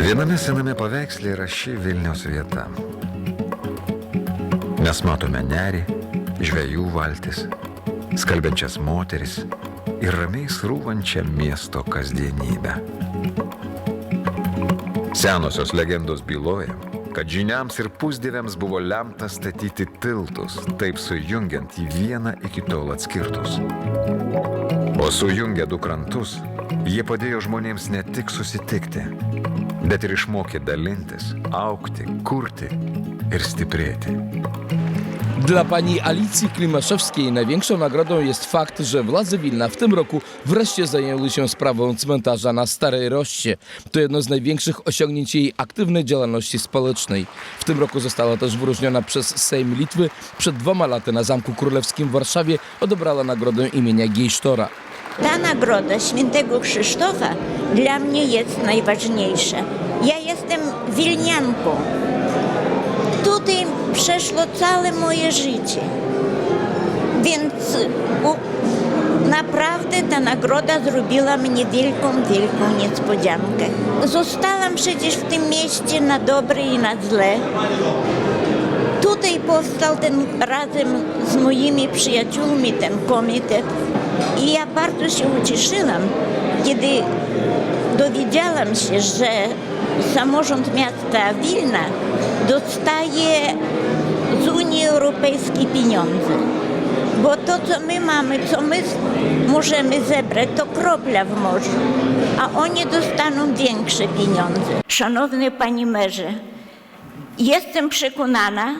Viename sename paveiksle yra ši Vilniaus vieta. Mes matome nerį, žvejų valtis, skalbiančias moteris ir ramiai srūvančią miesto kasdienybę. Senosios legendos byloja, kad žyniams ir pusdieviams buvo lemta statyti tiltus, taip sujungiant į vieną iki tol atskirtus. O sujungę du krantus, jie padėjo žmonėms ne tik susitikti, bet ir išmokė dalintis, augti, kurti ir stiprėti. Dla pani Alicji Klimaszewskiej największą nagrodą jest fakt, że władze Wilna w tym roku wreszcie zajęły się sprawą cmentarza na Starej Roście. To jedno z największych osiągnięć jej aktywnej działalności społecznej. W tym roku została też wyróżniona przez Sejm Litwy. Przed 2 laty na Zamku Królewskim w Warszawie odebrała nagrodę imienia Giejsztora. Ta nagroda Świętego Krzysztofa dla mnie jest najważniejsza. Ja jestem wilnianką. Tutaj przeszło całe moje życie. Więc naprawdę ta nagroda zrobiła mnie wielką, wielką niespodziankę. Zostałam przecież w tym mieście na dobre i na złe. Tutaj powstał razem z moimi przyjaciółmi ten komitet. I ja bardzo się ucieszyłam, kiedy dowiedziałam się, że samorząd miasta Wilna dostaje z Unii Europejskiej pieniądze. Bo to, co my mamy, co my możemy zebrać, to kropla w morzu, a oni dostaną większe pieniądze. Szanowny Panie Merze, jestem przekonana,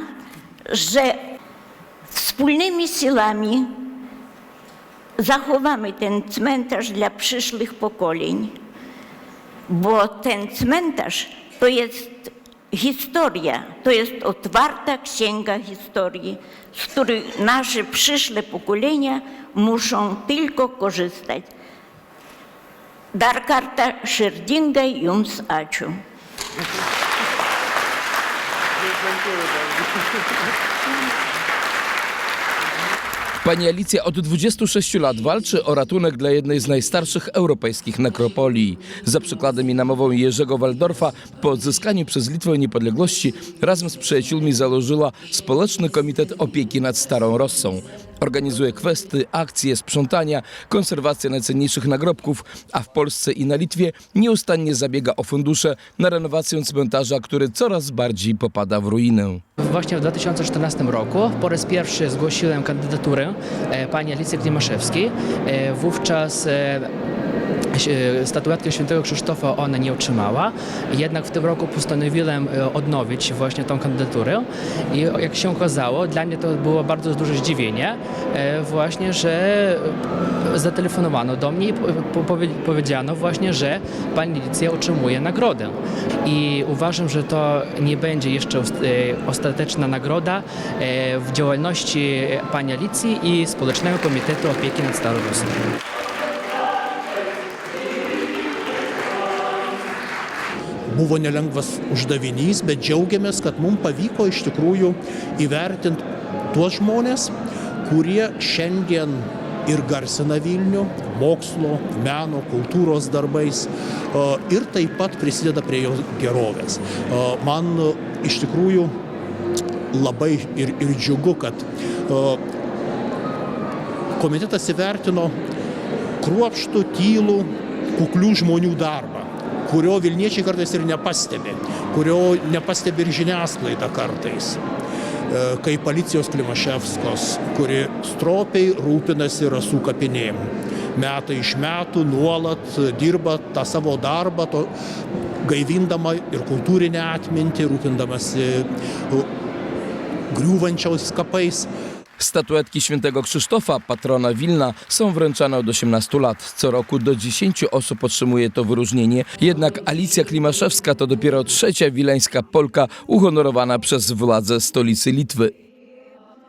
że wspólnymi siłami zachowamy ten cmentarz dla przyszłych pokoleń, bo ten cmentarz to jest historia, to jest otwarta księga historii, z której nasze przyszłe pokolenia muszą tylko korzystać. Dar kartą širdingai jums ačiū. Pani Alicja od 26 lat walczy o ratunek dla jednej z najstarszych europejskich nekropolii. Za przykładem i namową Jerzego Waldorfa po odzyskaniu przez Litwę niepodległości razem z przyjaciółmi założyła Społeczny Komitet Opieki nad Starą Rossą. Organizuje questy, akcje, sprzątania, konserwację najcenniejszych nagrobków, a w Polsce i na Litwie nieustannie zabiega o fundusze na renowację cmentarza, który coraz bardziej popada w ruinę. Właśnie w 2014 roku po raz pierwszy zgłosiłem kandydaturę pani Alicji Klimaszewskiej. Wówczas statuetkę Świętego Krzysztofa ona nie otrzymała, jednak w tym roku postanowiłem odnowić właśnie tą kandydaturę i jak się okazało, dla mnie to było bardzo duże zdziwienie właśnie, że zatelefonowano do mnie i powiedziano właśnie, że pani Alicja otrzymuje nagrodę i uważam, że to nie będzie jeszcze ostateczna nagroda w działalności pani Alicji i Społecznego Komitetu Opieki nad Starą Rossą. Buvo nelengvas uždavinys, bet džiaugiamės, kad mums pavyko iš tikrųjų įvertinti tuos žmonės, kurie šiandien ir garsina Vilnių mokslo, meno, kultūros darbais ir taip pat prisideda prie jo gerovės. Man iš tikrųjų labai ir džiugu, kad komitetas įvertino kruopštų, tylų, kuklių žmonių darbą, kurio Vilniečiai kartais ir nepastebi, kurio nepastebi ir žiniasklaida kartais, kaip Alicijos Klimaševskos, kuri stropiai rūpinasi rasų kapinėm. Metai iš metų nuolat dirba tą savo darbą, gaivindama ir kultūrinę atmintį, rūpindamasi griūvančiais kapais. Statuetki Świętego Krzysztofa, patrona Wilna, są wręczane od 18 lat. Co roku do 10 osób otrzymuje to wyróżnienie. Jednak Alicja Klimaszewska to dopiero trzecia wileńska Polka uhonorowana przez władze stolicy Litwy.